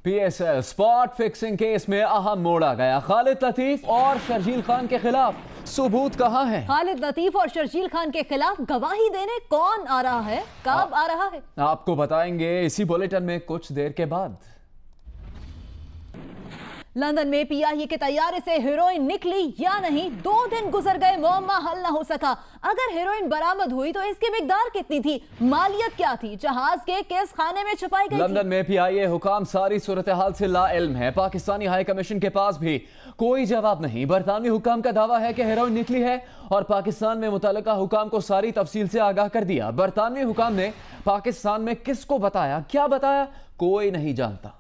PSL spot fixing case में अहम मोड़ आ गया। खालिद लतीफ और शर्जील खान के खिलाफ सबूत कहां है? खालिद लतीफ और शर्जील खान के खिलाफ गवाही देने कौन आ रहा है, कब आ रहा है, आपको बताएंगे इसी बुलेटिन में कुछ देर के बाद। लंदन में PIA के तैयारे से हेरोइन निकली या नहीं, 2 दिन गुजर गए, मुअम्मा हल न हो सका। अगर हेरोइन बरामद हुई तो इसकी मिकदार कितनी थी, मालियत क्या थी, जहाज के किस खाने में छुपाई गई लंदन में PIA हुकाम सारी सूरत हाल से लाइल्म है। पाकिस्तानी हाई कमीशन के पास भी कोई जवाब नहीं। बरतानवी हुकाम का दावा है कि हेरोइन निकली है और पाकिस्तान में मुतल्लिका हुकाम को सारी तफसील से आगाह कर दिया। बरतानवी हुकाम ने पाकिस्तान में किसको बताया, क्या बताया, कोई नहीं जानता।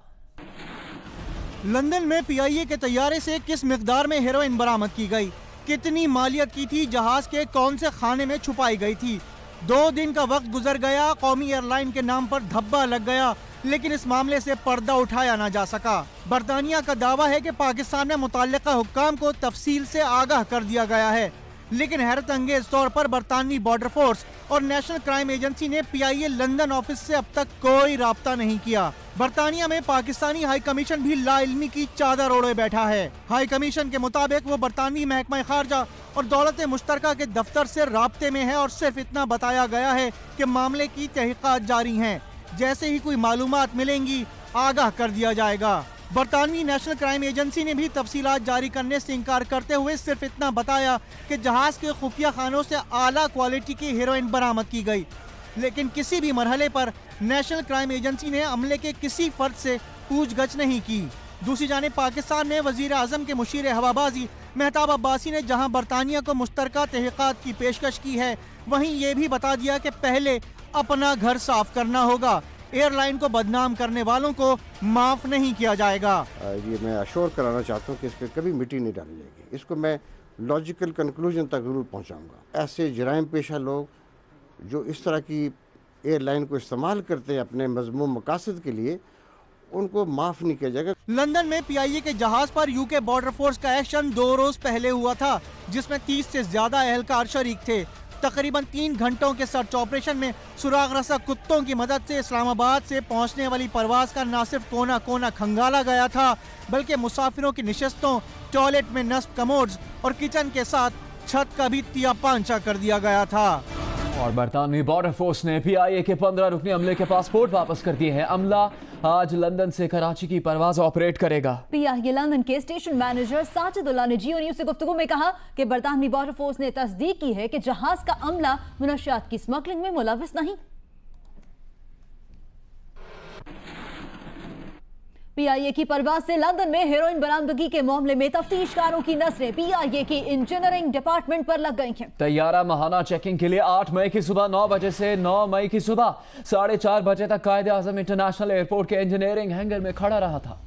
लंदन में PIA के तैयारे से किस मिकदार में हेरोइन बरामद की गई, कितनी मालियत की थी, जहाज के कौन से खाने में छुपाई गई थी। 2 दिन का वक्त गुजर गया, कौमी एयरलाइन के नाम पर धब्बा लग गया, लेकिन इस मामले से पर्दा उठाया ना जा सका। बरतानिया का दावा है कि पाकिस्तान में मुतल्लिका हुक्काम को तफसील से आगाह कर दिया गया है, लेकिन हैरत अंगेज तौर पर बरतानवी बॉर्डर फोर्स और नेशनल क्राइम एजेंसी ने PIA लंदन ऑफिस से अब तक कोई राब्ता नहीं किया। बरतानिया में पाकिस्तानी हाई कमीशन भी लाइल्मी की चादर ओढ़े बैठा है। हाई कमीशन के मुताबिक वो बरतानवी महकमा खारजा और दौलत मुश्तरका के दफ्तर से राब्ते में है और सिर्फ इतना बताया गया है कि मामले की तहकीकात जारी हैं, जैसे ही कोई मालूमात मिलेंगी आगाह कर दिया जाएगा। बरतानवी नेशनल क्राइम एजेंसी ने भी तफसीलात जारी करने से इनकार करते हुए सिर्फ इतना बताया कि जहाज के खुफिया खानों से आला क्वालिटी की हेरोइन बरामद की गई, लेकिन किसी भी मरहले पर नेशनल क्राइम एजेंसी ने अमले के किसी फर्द से पूछगछ नहीं की। दूसरी जानिब पाकिस्तान ने वजीर आजम के मुशीर हवाबाजी मेहताब अब्बासी ने जहां बरतानिया को मुश्तरका तहकीकात की पेशकश की है, वहीं ये भी बता दिया कि पहले अपना घर साफ करना होगा। एयरलाइन को बदनाम करने वालों को माफ नहीं किया जाएगा। ये मैं अश्योर कराना चाहता हूँ कि इस पर कभी मिट्टी नहीं डाली जाएगी। इसको मैं लॉजिकल कंक्लूजन तक जरूर पहुँचाऊँगा। ऐसे जराइम पेशा लोग जो इस तरह की एयरलाइन को इस्तेमाल करते हैं अपने मज़मूम मकासद के लिए, उनको माफ नहीं किया जाएगा। लंदन में PIA के जहाज पर UK बॉर्डर फोर्स का एक्शन 2 रोज पहले हुआ था, जिसमें 30 से ज्यादा एहलकार शरीक थे। तकरीबन 3 घंटों के सर्च ऑपरेशन में सुराग रसा कुत्तों की मदद से इस्लामाबाद से पहुंचने वाली परवाज का न सिर्फ कोना कोना खंगाला गया था, बल्कि मुसाफिरों की निशस्तों, टॉयलेट में नस्ब कमोड्स और किचन के साथ छत का भी तिया पांचा कर दिया गया था। और बरतानवी बॉर्डर फोर्स ने PIA के 15 रुकनी अमले के पासपोर्ट वापस कर दिए हैं। अमला आज लंदन से कराची की परवाज ऑपरेट करेगा। PIA लंदन के स्टेशन मैनेजर साजिदुल्लाह ने जियो न्यूज़ से गुफ्तगू में कहा कि बरतानवी बॉर्डर फोर्स ने तस्दीक की है कि जहाज का अमला मुनशियात की स्मगलिंग में मुलविस नहीं। PIA की परवाज से लंदन में हेरोइन बरामदगी के मामले में तफ्तीशकारों की नजरें PIA की इंजीनियरिंग डिपार्टमेंट पर लग गई हैं। तैयारा माहाना चेकिंग के लिए 8 मई की सुबह 9 बजे से 9 मई की सुबह 4:30 बजे तक कायदे आजम इंटरनेशनल एयरपोर्ट के इंजीनियरिंग हैंगर में खड़ा रहा था।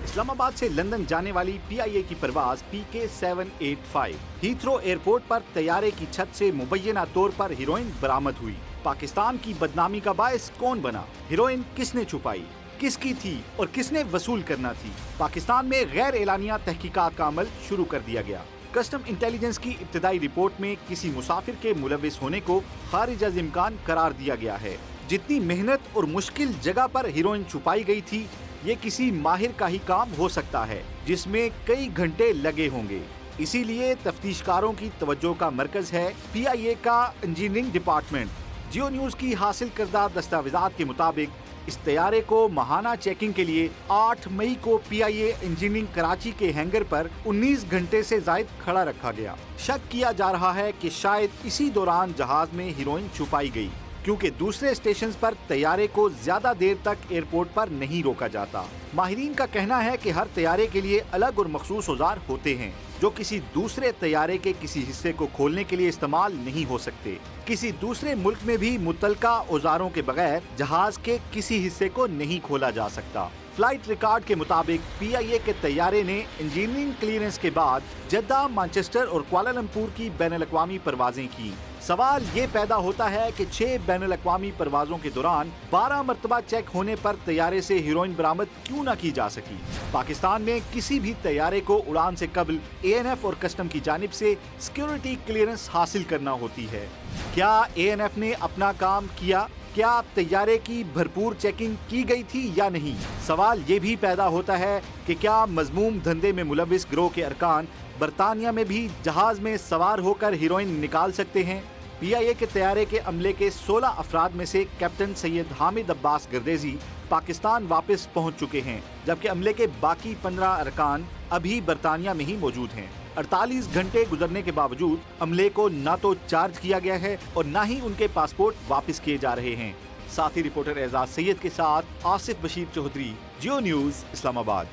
इस्लामाबाद से लंदन जाने वाली PIA की परवाज PK 785 हीथ्रो एयरपोर्ट पर तैयारे की छत से मुबैना तौर पर हीरोइन बरामद हुई। पाकिस्तान की बदनामी का बायस कौन बना, हीरोइन किसने छुपाई, किसकी थी और किसने वसूल करना थी। पाकिस्तान में गैर एलानिया तहकीकात का अमल शुरू कर दिया गया। कस्टम इंटेलिजेंस की इब्तिदाई रिपोर्ट में किसी मुसाफिर के मुलविस होने को खारिज अज इम्कान करार दिया गया है। जितनी मेहनत और मुश्किल जगह पर हीरोइन छुपाई गई थी, ये किसी माहिर का ही काम हो सकता है, जिसमें कई घंटे लगे होंगे। इसीलिए तफ्तीशकारों की तवज्जो का मरकज है PIA का इंजीनियरिंग डिपार्टमेंट। जियो न्यूज़ की हासिल करदा दस्तावेजात के मुताबिक इस तैयारे को माहाना चेकिंग के लिए 8 मई को PIA इंजीनियरिंग कराची के हैंगर पर 19 घंटे से जायद खड़ा रखा गया। शक किया जा रहा है कि शायद इसी दौरान जहाज में हीरोइन छुपाई गई, क्योंकि दूसरे स्टेशन पर तैयारे को ज्यादा देर तक एयरपोर्ट पर नहीं रोका जाता। माहिरीन का कहना है कि हर तैयारे के लिए अलग और मखसूस औजार होते हैं, जो किसी दूसरे तैयारे के किसी हिस्से को खोलने के लिए इस्तेमाल नहीं हो सकते। किसी दूसरे मुल्क में भी मुतल्लिका औजारों के बगैर जहाज के किसी हिस्से को नहीं खोला जा सकता। फ्लाइट रिकॉर्ड के मुताबिक PIA के तैयारे ने इंजीनियरिंग क्लियरेंस के बाद जद्दा, मैनचेस्टर और कुआलालंपुर की बैनुल-अक़वामी परवाजें की। सवाल ये पैदा होता है कि 6 बैनुल-अक़वामी परवाजों के दौरान 12 मरतबा चेक होने पर तैयारे से हीरोइन बरामद क्यों न की जा सकी। पाकिस्तान में किसी भी तैयारे को उड़ान से कबल ANF और कस्टम की जानिब से सिक्योरिटी क्लियरेंस हासिल करना होती है। क्या ANF ने अपना काम किया? क्या तैयारे की भरपूर चेकिंग की गई थी या नहीं? सवाल ये भी पैदा होता है कि क्या मजमूम धंधे में मुलविस गिरोह के अरकान बरतानिया में भी जहाज में सवार होकर हीरोइन निकाल सकते हैं? PIA के तैयारे के अमले के 16 अफराद में से कैप्टन सैयद हामिद अब्बास गर्देजी पाकिस्तान वापस पहुंच चुके हैं, जबकि अमले के बाकी 15 अरकान अभी बरतानिया में ही मौजूद हैं। 48 घंटे गुजरने के बावजूद अमले को ना तो चार्ज किया गया है और ना ही उनके पासपोर्ट वापस किए जा रहे हैं। साथी रिपोर्टर एजाज सैयद के साथ आसिफ बशीर चौधरी, जियो न्यूज, इस्लामाबाद।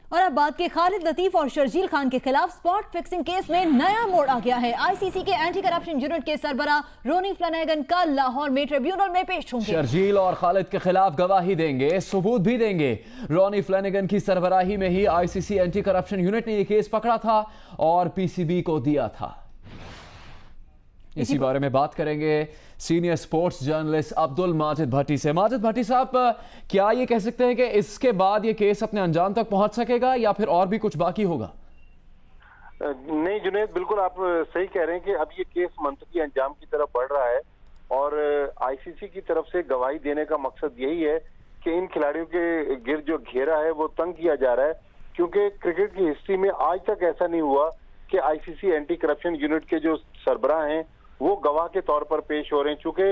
और अब बात के खालिद लतीफ और शर्जील खान के खिलाफ स्पॉट फिक्सिंग केस में नया मोड़ आ गया है। ICC के एंटी करप्शन यूनिट के सरबराह रोनी फ्लैनेगन कल लाहौर में ट्रिब्यूनल में पेश होंगे। शर्जील और खालिद के खिलाफ गवाही देंगे, सबूत भी देंगे। रोनी फ्लैनेगन की सरबराही में ही ICC एंटी करप्शन यूनिट ने यह केस पकड़ा था और PCB को दिया था। इसी बारे में बात करेंगे senior sports journalist Abdul Majid Bhatti से। माजिद भट्टी साहब, क्या ये कह सकते हैं कि इसके बाद ये केस अपने अंजाम तक पहुंच सकेगा या फिर और भी कुछ बाकी होगा? नहीं जुनैद, बिल्कुल आप सही कह रहे हैं कि अब ये केस मंतकी अंजाम की तरफ बढ़ रहा है और ICC की तरफ से गवाही देने का मकसद यही है कि इन खिलाड़ियों के गिर्द जो घेरा है वो तंग किया जा रहा है, क्योंकि क्रिकेट की हिस्ट्री में आज तक ऐसा नहीं हुआ कि ICC एंटी करप्शन यूनिट के जो सरबराह हैं वो गवाह के तौर पर पेश हो रहे हैं। चूंकि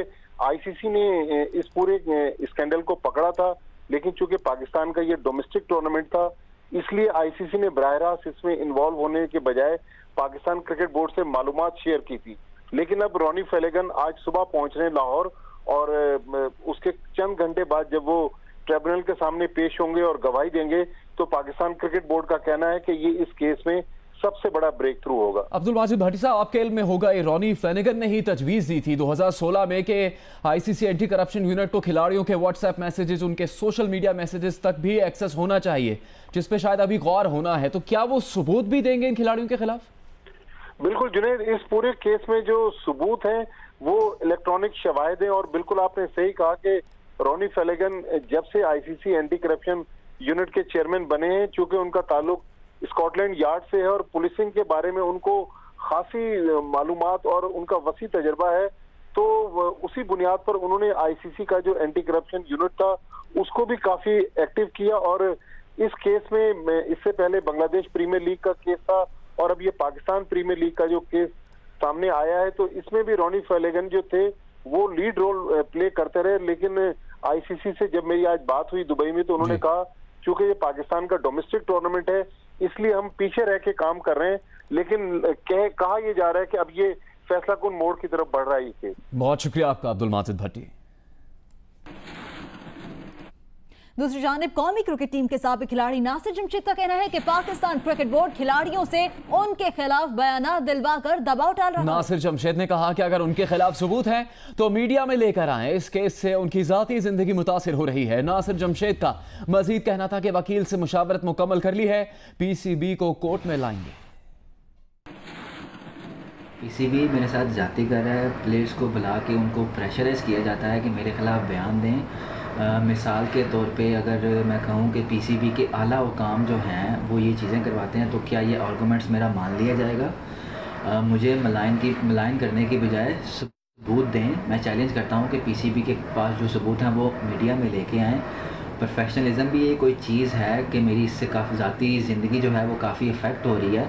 ICC ने इस पूरे स्कैंडल को पकड़ा था, लेकिन चूंकि पाकिस्तान का ये डोमेस्टिक टूर्नामेंट था, इसलिए ICC ने बराह रास्त इसमें इन्वॉल्व होने के बजाय पाकिस्तान क्रिकेट बोर्ड से मालूमात शेयर की थी। लेकिन अब रोनी फ्लैनेगन आज सुबह पहुंच रहे हैं लाहौर और उसके चंद घंटे बाद जब वो ट्रिब्यूनल के सामने पेश होंगे और गवाही देंगे तो पाकिस्तान क्रिकेट बोर्ड का कहना है कि ये इस केस में सबसे बड़ा ब्रेक थ्रू होगा। अब्दुल माजिद भट्टी साहब, आपके इल्म में होगा ये रोनी फ्लैनेगन ने ही तजवीज दी थी 2016 में कि ICC एंटी करप्शन यूनिट को खिलाड़ियों के व्हाट्सएप मैसेजेस, उनके सोशल मीडिया मैसेजेस तक भी एक्सेस होना चाहिए, जिस पे शायद अभी गौर होना है। तो क्या वो सबूत भी देंगे इन खिलाड़ियों के खिलाफ? बिल्कुल जुनैद, इस पूरे केस में जो सबूत हैं वो इलेक्ट्रॉनिक शवाहिद हैं और बिल्कुल आपने सही कहा कि रोनी फ्लैनेगन जब से ICC एंटी करप्शन यूनिट के चेयरमैन बने हैं, चूंकि उनका ताल्लुक स्कॉटलैंड यार्ड से है और पुलिसिंग के बारे में उनको खासी मालूमात और उनका वसी तजर्बा है, तो उसी बुनियाद पर उन्होंने ICC का जो एंटी करप्शन यूनिट था उसको भी काफी एक्टिव किया। और इस केस में इससे पहले बांग्लादेश प्रीमियर लीग का केस था और अब ये पाकिस्तान प्रीमियर लीग का जो केस सामने आया है, तो इसमें भी रोनी फ्लैनेगन जो थे वो लीड रोल प्ले करते रहे। लेकिन ICC से जब मेरी आज बात हुई दुबई में, तो उन्होंने कहा चूंकि ये पाकिस्तान का डोमेस्टिक टूर्नामेंट है इसलिए हम पीछे रह के काम कर रहे हैं, लेकिन कहा यह जा रहा है कि अब ये फैसला कुन मोड़ की तरफ बढ़ रहा है ये केस। बहुत शुक्रिया आपका अब्दुल माजिद भट्टी। दूसरी जानिब कौमी क्रिकेट टीम के साबिक खिलाड़ी नासिर जमशेद का कहना है कि पाकिस्तान क्रिकेट बोर्ड खिलाड़ियों से उनके खिलाफ बयान दिलवाकर दबाव डाल रहा है। नासिर जमशेद ने कहा कि अगर उनके खिलाफ सबूत हैं तो मीडिया में लेकर आए, इस केस से उनकी जाती जिंदगी मुतासिर हो रही है। नासिर जमशेद का मजीद कहना था कि वकील से मुशावरत मुकम्मल कर ली है, PCB को कोर्ट में लाएंगे। PCB मेरे साथ जाती कर रहा है, प्लेयर्स को बुला के उनको प्रेशराइज किया जाता है कि मेरे खिलाफ बयान दें। मिसाल के तौर पे अगर मैं कहूँ कि PCB के आला हुकाम जो हैं वो ये चीज़ें करवाते हैं, तो क्या ये आर्गूमेंट्स मेरा मान लिया जाएगा? मुझे मलाइन करने की बजाय सबूत दें। मैं चैलेंज करता हूँ कि PCB के पास जो सबूत हैं वो मीडिया में लेके आएँ। प्रोफेशनलिज्म भी ये कोई चीज़ है कि मेरी इससे काफ़ी ज़ाती ज़िंदगी जो है वो काफ़ी इफ़ेक्ट हो रही है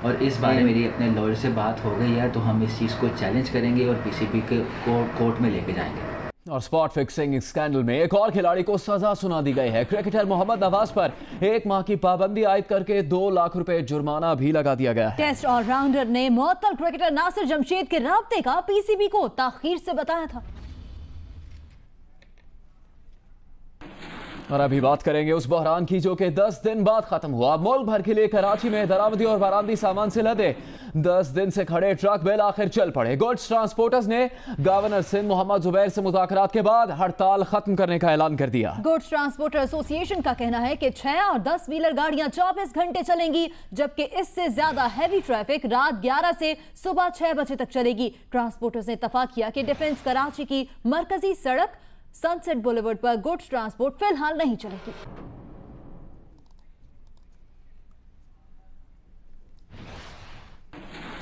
और इस बारे मेरी अपने लॉयर से बात हो गई है, तो हम इस चीज़ को चैलेंज करेंगे और PCB के कोर्ट में लेके जाएंगे। और स्पॉट फिक्सिंग स्कैंडल में एक और खिलाड़ी को सजा सुना दी गई है। क्रिकेटर मोहम्मद नवाज पर 1 माह की पाबंदी आयद करके 2 लाख रुपए जुर्माना भी लगा दिया गया है। टेस्ट ऑलराउंडर ने मुअत्तल क्रिकेटर नासिर जमशेद के राब्ते का PCB को ताखीर से बताया था। और अभी बात करेंगे उस बहरान की जो कि 10 दिन बाद खत्म हुआ। मुल्क भर के लिए कराची में दरामदी और बरामदी सामान से लदे 10 दिन से खड़े ट्रक बिल आखिर चल पड़े। गुड्स ट्रांसपोर्टर्स ने गवर्नर सिंध मोहम्मद जुबैर से मुज़ाकरात के बाद हड़ताल खत्म करने का ऐलान कर दिया। गुड्स ट्रांसपोर्टर एसोसिएशन का कहना है कि 6 और 10 व्हीलर गाड़ियां 24 घंटे चलेंगी, जबकि इससे ज्यादा हैवी ट्रैफिक रात 11 से सुबह 6 बजे तक चलेगी। ट्रांसपोर्टर्स ने इत्तफाक किया कि डिफेंस कराची की मरकजी सड़क सनसेट बुलेवर्ड पर गुड्स ट्रांसपोर्ट फिलहाल नहीं चलेगी।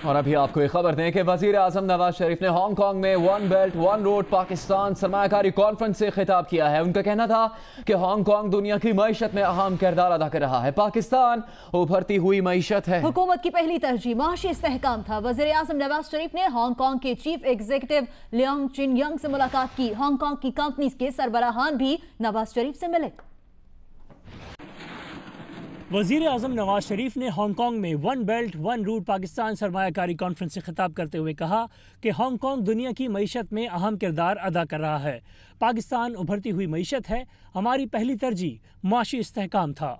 और अभी आपको एक खबर दें कि वजीर आजम नवाज शरीफ ने हांगकांग में one belt one road Pakistan सरमायाकारी कॉन्फ्रेंस से खिताब किया है। उनका कहना था कि हांगकांग दुनिया की मईशत में अहम किरदार अदा कर रहा है। पाकिस्तान उभरती हुई मईशत है। हुकूमत की पहली तरजीह माशी इस्तेहकाम था। वजीर आजम नवाज शरीफ ने हांगकांग के चीफ एग्जीक्यूटिव लियांग चिनयंग से मुलाकात की। हांगकांग की कंपनीज के सरबराहान भी नवाज शरीफ से मिले। वज़ीर आज़म नवाज शरीफ ने हांगकांग में one belt one route Pakistan सरमायाकारी कॉन्फ्रेंस से खिताब करते हुए कहा कि हांगकांग दुनिया की मईशत में अहम किरदार अदा कर रहा है। पाकिस्तान उभरती हुई मईशत है, हमारी पहली तरजीह माशी इस्तेहकाम था।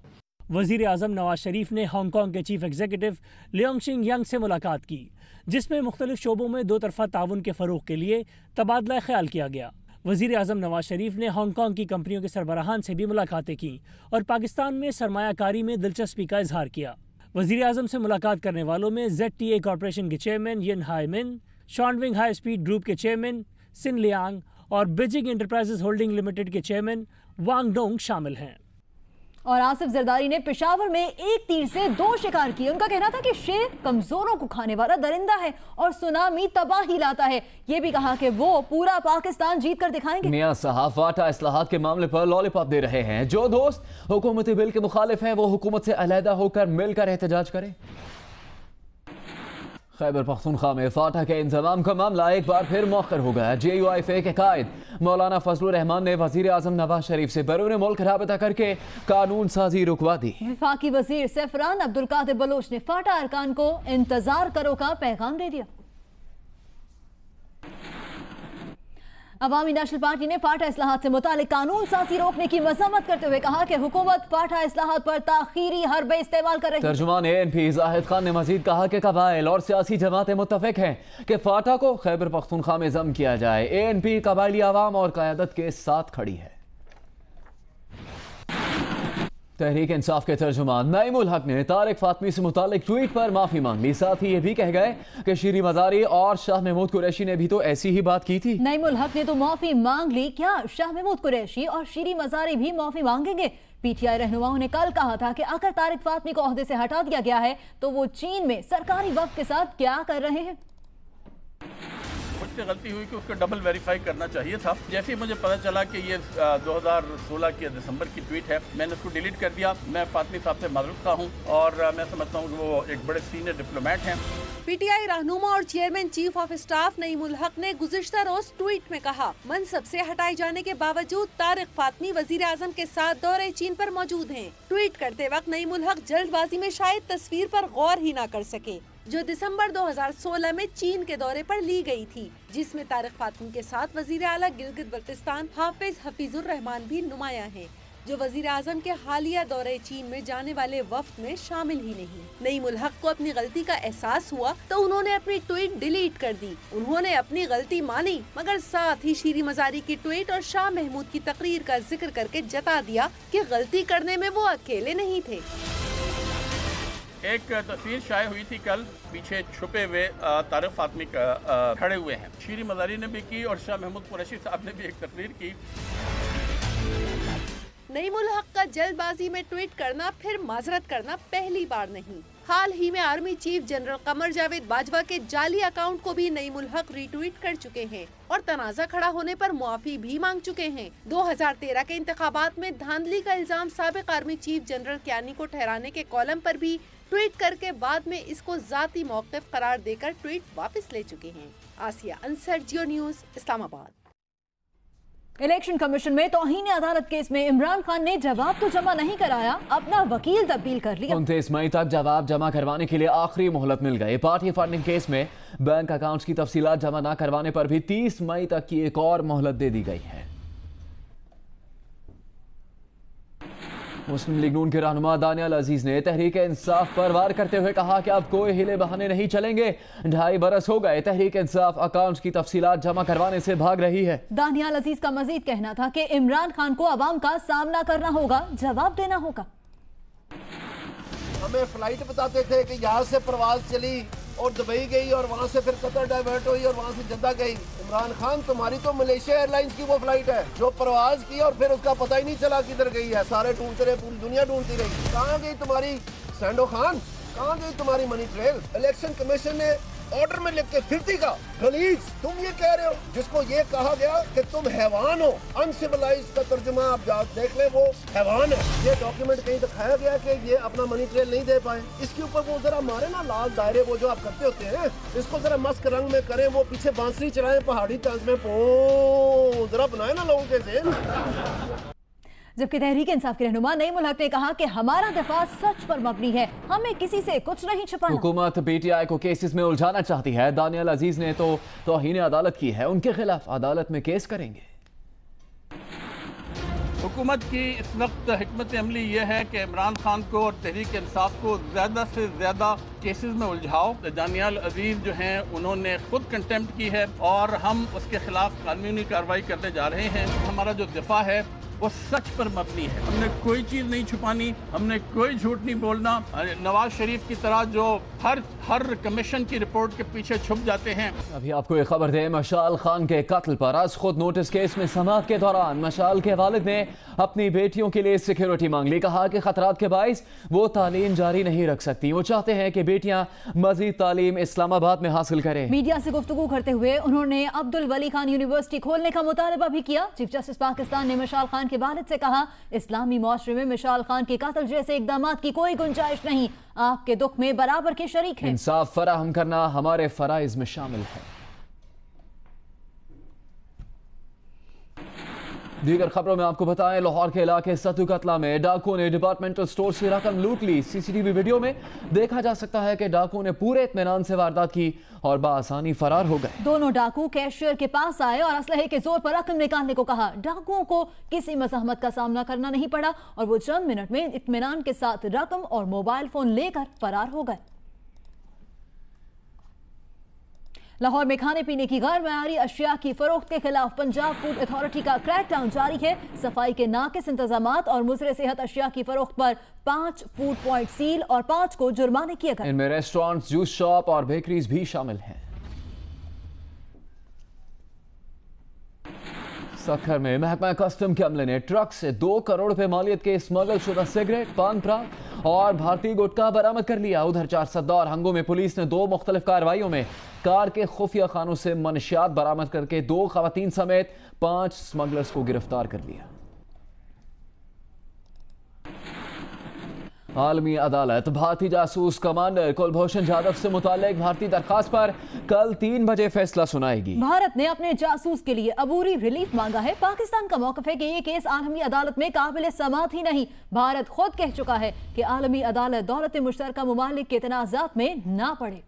वज़ीर आज़म नवाज शरीफ ने हांगकांग के चीफ एग्जीक्यूटिव लियांग चिनयंग से मुलाकात की, जिसमें मुख्तलिफ शोबों में दो तरफा ताउन के फ़रोग़ के लिए तबादला ख्याल किया गया। वज़ीर आज़म नवाज शरीफ ने हांगकांग की कंपनियों के सरबराहान से भी मुलाकातें की और पाकिस्तान में सरमायाकारी में दिलचस्पी का इजहार किया। वज़ीर आज़म से मुलाकात करने वालों में ZTA कॉरपोरेशन के चेयरमैन यिन हाई मिन, शॉनविंग हाई स्पीड ग्रुप के चेयरमैन सिन लियांग और बीजिंग इंटरप्राइजेज होल्डिंग लिमिटेड के चेयरमैन वांग डोंग शामिल हैं। और आसिफ जरदारी ने पेशावर में एक तीर से दो शिकार किए। उनका कहना था कि शेर कमजोरों को खाने वाला दरिंदा है और सुनामी तबाही लाता है। ये भी कहा कि वो पूरा पाकिस्तान जीत कर दिखाएंगे। मियां साहब वाटा इस्लाहात के मामले पर लॉलीपॉप दे रहे हैं। जो दोस्त हुकूमती बिल के मुखालिफ हैं वो हुकूमत से अलहदा होकर मिलकर एहतजाज करें। खैबर पख्तूनख्वा में फाटा के इंतजाम का मामला एक बार फिर मौखर हो गया। JUIFA के कायद मौलाना फजलुर रहमान ने वजीर आजम नवाज शरीफ से बैरून मुल्क राबता करके कानून साजी रुकवा दी। वफाकी वजीर सफरान अब्दुल कादिर बलोच ने फाटा अरकान को इंतजार करो का पैगाम दे दिया। अवामी नेशनल पार्टी ने फाटा इस्लाहात से मुतालिक कानून साजी रोकने की मजम्मत करते हुए कहा कि हुकूमत फाटा इस्लाहात पर ताखीरी हरबे इस्तेमाल कर रही है। तर्जुमान ANP जाहिद खान ने मजीद कहा कि कबाइल और सियासी जमातें मुत्तफिक हैं कि फाटा को खैबर पख्तूनख्वा में जम किया जाए। ANP कबाइली आवाम और क़यादत के साथ खड़ी है। तहरीक इंसाफ के तर्जुमान नईमुल हक ने तारिक फातमी से मुतालिक ट्वीट पर माफी मांग ली। साथ ही ये भी कह गए कि शीरी मजारी और शाह महमूद कुरैशी ने भी तो ऐसी ही बात की थी। नईमुल हक ने तो माफी मांग ली, क्या शाह महमूद कुरैशी और शीरी मजारी भी माफी मांगेंगे? PTI रहनुमाओं ने कल कहा था कि अगर तारिक फातमी को ओहदे से हटा दिया गया है तो वो चीन में सरकारी वक्त के साथ क्या कर रहे हैं। मुझसे गलती हुई कि उसको डबल वेरीफाई करना चाहिए था। जैसे ही मुझे पता चला कि ये 2016 के दिसंबर की ट्वीट है, मैंने उसको डिलीट कर दिया। मैं फातमी साहब से माजूर का हूँ और मैं समझता हूँ कि वो एक बड़े सीनियर डिप्लोमेट हैं। PTI रहनुमा और chairman chief of staff Naimul हक ने गुज़िश्ता रोज ट्वीट में कहा, मनसब से हटाए जाने के बावजूद तारिक फातमी वजीर आजम के साथ दौरे चीन पर मौजूद हैं। ट्वीट करते वक्त नईमुल हक जल्दबाजी में शायद तस्वीर पर गौर ही न कर सके जो दिसंबर 2016 में चीन के दौरे पर ली गई थी, जिसमें तारिक फातमी के साथ वजीर आला गिलगित बल्तिस्तान हाफिज हफीजुर रहमान भी नुमाया हैं, जो वजीर आजम के हालिया दौरे चीन में जाने वाले वफ्द में शामिल ही नहीं। नईमुल हक को अपनी गलती का एहसास हुआ तो उन्होंने अपनी ट्वीट डिलीट कर दी। उन्होंने अपनी गलती मानी, मगर साथ ही शीरी मजारी की ट्वीट और शाह महमूद की तकरीर का जिक्र करके जता दिया कि गलती करने में वो अकेले नहीं थे। एक तस्वीर शाये हुई थी कल, पीछे छुपे हुए तारिक फातमी का खड़े हुए हैं। शीरी मजारी ने भी की और शाह महमूद कुरैशी साहब ने भी एक तकरीर की। नईमुल हक का जल्दबाजी में ट्वीट करना फिर माजरत करना पहली बार नहीं। हाल ही में army chief general Qamar Javed Bajwa के जाली अकाउंट को भी नईमुल हक रीट्वीट कर चुके हैं और तनाजा खड़ा होने पर मुआफी भी मांग चुके हैं। 2013 के इंतखाबात में धांधली का इल्जाम साबिक आर्मी चीफ जनरल कियानी को ठहराने के कॉलम पर भी ट्वीट करके बाद में इसको जाती मौक़िफ़ करार देकर ट्वीट वापस ले चुके हैं। आसिया अंसर, जियो न्यूज़, इस्लामाबाद। इलेक्शन कमीशन में तौहीन अदालत केस में इमरान खान ने जवाब तो जमा नहीं कराया, अपना वकील तब्दील कर लिया। 29 मई तक जवाब जमा करवाने के लिए आखिरी मोहलत मिल गई। पार्टी फंडिंग केस में बैंक अकाउंट्स की तफसीलात जमा न करवाने पर भी 30 मई तक की एक और मोहलत दे दी गई है। मुस्लिम लीग नून के रहनुमा दानियाल अजीज ने तहरीक इंसाफ पर वार करते हुए कहा कि अब कोई हिले बहाने नहीं चलेंगे। 2.5 बरस हो गए तहरीक इंसाफ अकाउंट्स की तफसीलात जमा करवाने से भाग रही है। दानियाल अजीज का मजीद कहना था कि इमरान खान को अवाम का सामना करना होगा, जवाब देना होगा। हमें फ्लाइट बताते थे कि यहाँ से परवाज चली और दुबई गई और वहाँ से फिर कतर डाइवर्ट हुई और वहाँ से जद्दा गई। इमरान खान, तुम्हारी तो मलेशिया एयरलाइंस की वो फ्लाइट है जो परवाज की और फिर उसका पता ही नहीं चला किधर गई है। सारे ढूंढते रहे, पूरी दुनिया ढूंढती रही। कहाँ गई तुम्हारी सैंडो खान, कहाँ गई तुम्हारी मनी ट्रेल? इलेक्शन कमीशन ने ऑर्डर में लिख के फिरती का गलीज तुम ये कह रहे हो, जिसको ये कहा गया कि तुम हैवान हो। अनसिविलाइज का तर्जुमा आप देख ले, वो हैवान है। ये डॉक्यूमेंट कहीं दिखाया गया कि ये अपना मनी ट्रेल नहीं दे पाए। इसके ऊपर वो जरा मारे ना लाल दायरे, वो जो आप करते होते हैं, इसको जरा मस्क रंग में करें, वो पीछे बांसुरी चलाएं पहाड़ी तर्ज में, जरा बनाए ना लोगों के ज़हन। जबकि तहरीक इंसाफ के रहनुमा नईम उल हक ने कहा कि हमारा दफा सच पर मबनी है, हमें किसी से कुछ नहीं छिपाना। हुकूमत पीटीआई को केसेस में उलझाना चाहती है। दानियल अजीज ने तो तौहीन अदालत की है, उनके खिलाफ अदालत में केस करेंगे। हुकूमत की इस वक्त हिकमत अमली ये है कि इमरान खान को और तहरीक इंसाफ को ज़्यादा से ज़्यादा केसेस में उलझाओ। दानियल अजीज जो हैं उन्होंने खुद कंटेम्प्ट की है और हम उसके खिलाफ कानूनी कार्रवाई करने जा रहे हैं। हमारा जो दिफा है वो सच पर मबनी है, हमने कोई चीज़ नहीं छुपानी, हमने कोई झूठ नहीं बोलना। नवाज शरीफ की तरह जो हर कमीशन की रिपोर्ट के पीछे छुप जाते हैं। अभी आपको एक खबर दें, मशाल खान के कत्ल पर आज खुद नोटिस केस में समाअत के दौरान मशाल के वालिद ने अपनी बेटियों के लिए सिक्योरिटी मांग ली। कहा कि खतरात के बाइस वो तालीम जारी नहीं रख सकती। वो चाहते हैं कि बेटियां मजीद तालीम इस्लामाबाद में हासिल करें। मीडिया से गुफ्तगू करते हुए उन्होंने अब्दुल वली खान यूनिवर्सिटी खोलने का मुतालबा भी किया। चीफ जस्टिस पाकिस्तान ने मशाल खान के वालिद से कहा, इस्लामी मुआशरे में मशाल खान के कत्ल जैसे इकदामात की कोई गुंजाइश नहीं, आपके दुख में बराबर के शरीक हैं। इंसाफ फराहम करना हमारे फराइज में शामिल है। दीगर खबरों में आपको बताएं, लाहौर के इलाके सतू कतला में डाकुओं ने डिपार्टमेंटल स्टोर से रकम लूट ली। सीसीटीवी वीडियो में देखा जा सकता है कि डाकुओं ने पूरे इत्मीनान से वारदात की और बाआसानी फरार हो गए। दोनों डाकू कैशियर के पास आए और असलहे के जोर पर रकम निकालने को कहा। डाकुओं को किसी मज़ाहमत का सामना करना नहीं पड़ा और वो चंद मिनट में इत्मीनान के साथ रकम और मोबाइल फोन लेकर फरार हो गए। लाहौर में खाने पीने की गैर मयारी अशिया की फरोख्त के खिलाफ पंजाब फूड अथॉरिटी का क्रैकडाउन जारी है। सफाई के नाकिस इंतजामात और मुज़र सेहत अशिया की फरोख्त पर 5 फूड पॉइंट सील और 5 को जुर्माने किए गए। इनमें रेस्टोरेंट, जूस शॉप और बेकरीज भी शामिल हैं। सखर में महकमा कस्टम के अमले ने ट्रक से 2 करोड़ रुपए मालियत के स्मगल शुदा सिगरेट, पान पराग और भारतीय गुटखा बरामद कर लिया। उधर 4 और हंगों में पुलिस ने 2 मुख्तलिफ कार्रवाइयों में कार के खुफिया खानों से मनशियात बरामद करके 2 खवातीन समेत 5 स्मगलर्स को गिरफ्तार कर लिया। आलमी अदालत भारतीय जासूस कमांडर कुलभूषण जाधव से मुताल्लिक भारतीय दरखास्त पर कल 3 बजे फैसला सुनाएगी। भारत ने अपने जासूस के लिए अबूरी रिलीफ मांगा है। पाकिस्तान का मौक़िफ़ है कि ये केस आलमी अदालत में काबिल समाअत ही नहीं। भारत खुद कह चुका है कि आलमी अदालत दौलत मुश्तरका मुमालिक के तनाज़ात में ना पड़े।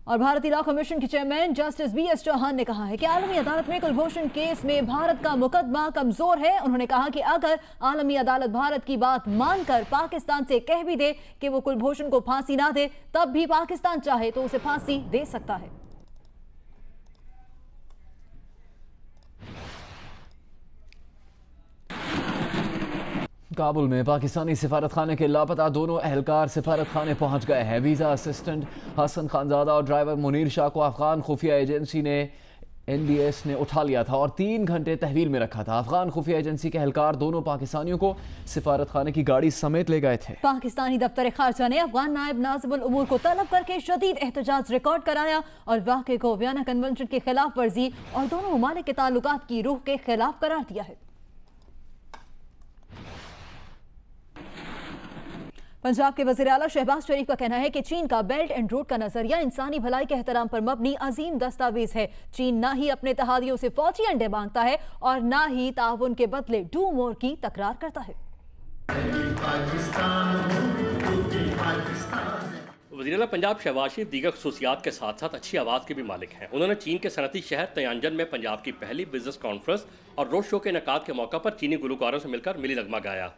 और भारतीय लॉ कमीशन के चेयरमैन जस्टिस BS चौहान ने कहा है कि आलमी अदालत में कुलभूषण केस में भारत का मुकदमा कमजोर है। उन्होंने कहा कि अगर आलमी अदालत भारत की बात मानकर पाकिस्तान से कह भी दे कि वो कुलभूषण को फांसी ना दे, तब भी पाकिस्तान चाहे तो उसे फांसी दे सकता है। काबुल में पाकिस्तानी सिफारत खाने के लापता 2 एहलकार सिफारत खाने पहुंच गए हैं। वीज़ा असिस्टेंट हसन खानजादा और ड्राइवर मुनीर शाह को अफगान खुफिया एजेंसी ने NDS ने उठा लिया था और 3 घंटे तहवील में रखा था। अफगान खुफिया एजेंसी के एहलकार दोनों पाकिस्तानियों को सिफारत खाने की गाड़ी समेत ले गए थे। पाकिस्तानी दफ्तर खारजा ने अफगान नायब नाज़िमुल उमूर को तलब करके शदीद एहतजाज रिकॉर्ड कराया और वाक़े को वियना कन्वेंशन के खिलाफ वर्जी और दोनों ममालिक के ताल्लुकात की रूह के खिलाफ करार दिया है। पंजाब के वज़ीर आला शहबाज शरीफ का कहना है कि चीन का बेल्ट एंड रोड का नजरिया इंसानी भलाई के एहतराम पर मबनी अजीम दस्तावेज है। चीन ना ही अपने तहादियों से फौजी अंडे मांगता है और ना ही ताउन के बदले डू मोर की तकरार करता है। वज़ीर आला पंजाब शहबाज शरीफ दीगर खसूसियात के साथ साथ अच्छी आवाज़ के भी मालिक हैं। उन्होंने चीन के सनती शहर तयांजन में पंजाब की पहली बिजनेस कॉन्फ्रेंस और रोड शो के इनेकाद के मौका पर चीनी गुलकारों से मिलकर मिली नगमा गाया।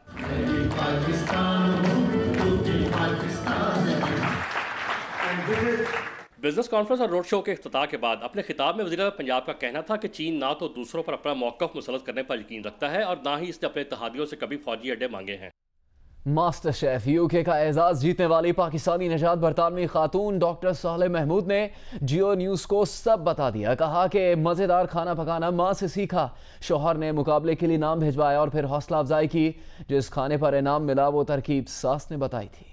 बिजनेस कॉन्फ्रेंस और रोड शो के इफ्तिताह के बाद अपने खिताब में वज़ीर आला पंजाब का कहना था कि चीन ना तो दूसरों पर अपना मौक़िफ़ मुसल्लत करने पर यकीन रखता है और ना ही इसने अपने इत्तेहादियों से कभी फौजी अड्डे मांगे हैं। मास्टर शेफ यूके का एजाज जीतने वाली पाकिस्तानी निजात बरतानवी खातून डॉक्टर साले महमूद ने जियो न्यूज़ को सब बता दिया। कहा कि मज़ेदार खाना पकाना माँ से सीखा। शौहर ने मुकाबले के लिए नाम भिजवाया और फिर हौसला अफजाई की। जिस खाने पर इनाम मिला वो तरकीब सास ने बताई थी।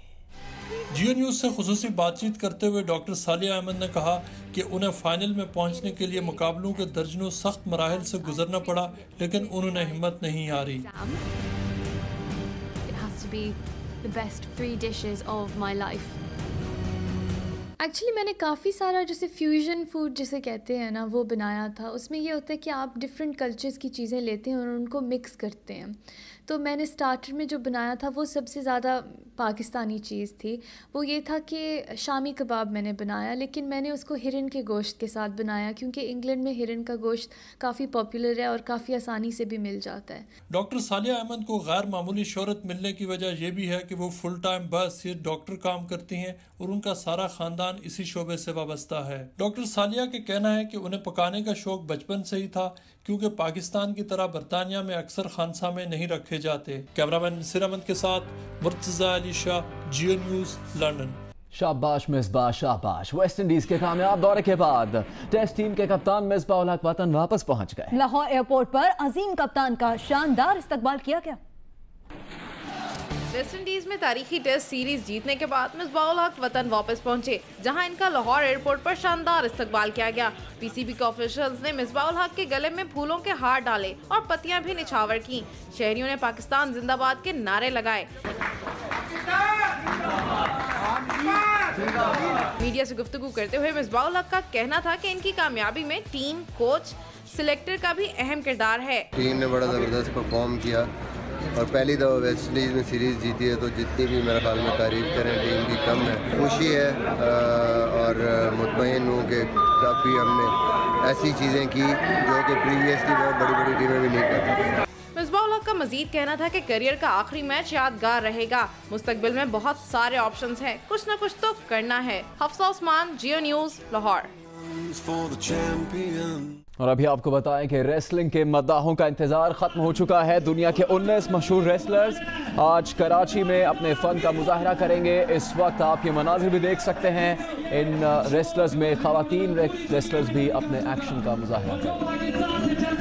जियो न्यूज़ से खुसूसी बातचीत करते हुए डॉक्टर सालिया अहमद ने कहा कि उन्हें फाइनल में पहुंचने के लिए मुकाबलों के दर्जनों सख्त मराहिल से गुजरना पड़ा, लेकिन उन्होंने हिम्मत नहीं हारी। be the best 3 dishes of my life. Actually मैंने काफ़ी सारा जैसे फ्यूजन फूड जिसे कहते हैं ना वो बनाया था। उसमें ये होता है कि आप डिफरेंट कल्चर्स की चीज़ें लेते हैं और उनको मिक्स करते हैं। तो मैंने स्टार्टर में जो बनाया था वो सबसे ज़्यादा पाकिस्तानी चीज़ थी। वो ये था कि शामी कबाब मैंने बनाया, लेकिन मैंने उसको हिरन के गोश्त के साथ बनाया क्योंकि इंग्लैंड में हिरन का गोश्त काफ़ी पॉपुलर है और काफ़ी आसानी से भी मिल जाता है। डॉक्टर सालिया अहमद को गैर मामूली शोहरत मिलने की वजह यह भी है कि वो फुल टाइम बस ये डॉक्टर काम करती हैं और उनका सारा ख़ानदान इसी शोबे से वाबस्ता है। डॉक्टर सालिया के कहना है कि उन्हें पकाने का शौक बचपन से ही था, क्योंकि पाकिस्तान की तरह बरतानिया में अक्सर खानसामे नहीं रखे जाते। कैमरामैन नसीर अहमद के साथ मुर्तज़ा अली शाह, जियो न्यूज़, लंदन। शाबाश मिसबाह शाबाश। वेस्ट इंडीज के कामयाब दौरे के बाद टेस्ट टीम के कप्तान मिसबाह उल हक वतन वापस पहुंच गए। लाहौर एयरपोर्ट पर अजीम कप्तान का शानदार इस्तकबाल किया गया। वेस्ट इंडीज में तारीखी टेस्ट सीरीज जीतने के बाद मिसबाह उल हक वतन वापस पहुंचे, जहां इनका लाहौर एयरपोर्ट पर शानदार इस्तकबाल किया गया। पीसीबी के ऑफिशियल्स ने मिसबाह उल हक के गले में फूलों के हार डाले और पत्तियां भी निछावर की। शहरियों ने पाकिस्तान जिंदाबाद के नारे लगाए। मीडिया से गुफ्तगू करते हुए मिसबाह उल हक का कहना था कि इनकी कामयाबी में टीम, कोच, सिलेक्टर का भी अहम किरदार है। टीम ने बड़ा जबरदस्त परफॉर्म किया और पहली दफ़ा वेस्ट इंडीज़ में सीरीज़ जीती है, तो जितनी भी मेरे ख्याल में तारीफ करें टीम की कम है। खुशी है और मुतमईन हूँ कि काफ़ी हमने ऐसी चीज़ें की जो कि प्रीवियसली बहुत बड़ी बड़ी टीमें भी नहीं करती। मिसबाह उल हक का मजीद कहना था कि करियर का आखिरी मैच यादगार रहेगा। मुस्तकबिल में बहुत सारे ऑप्शंस हैं, कुछ न कुछ तो करना है। हफ्सा उस्मान, जियो न्यूज़, लाहौर। और अभी आपको बताएं कि रेसलिंग के मद्दाहों का इंतजार खत्म हो चुका है। दुनिया के 19 मशहूर रेसलर्स आज कराची में अपने फन का मुजाहरा करेंगे। इस वक्त आप ये मनाजिर भी देख सकते हैं। इन रेसलर्स में खवातीन रेसलर्स भी अपने एक्शन का मुजाहरा करेंगे।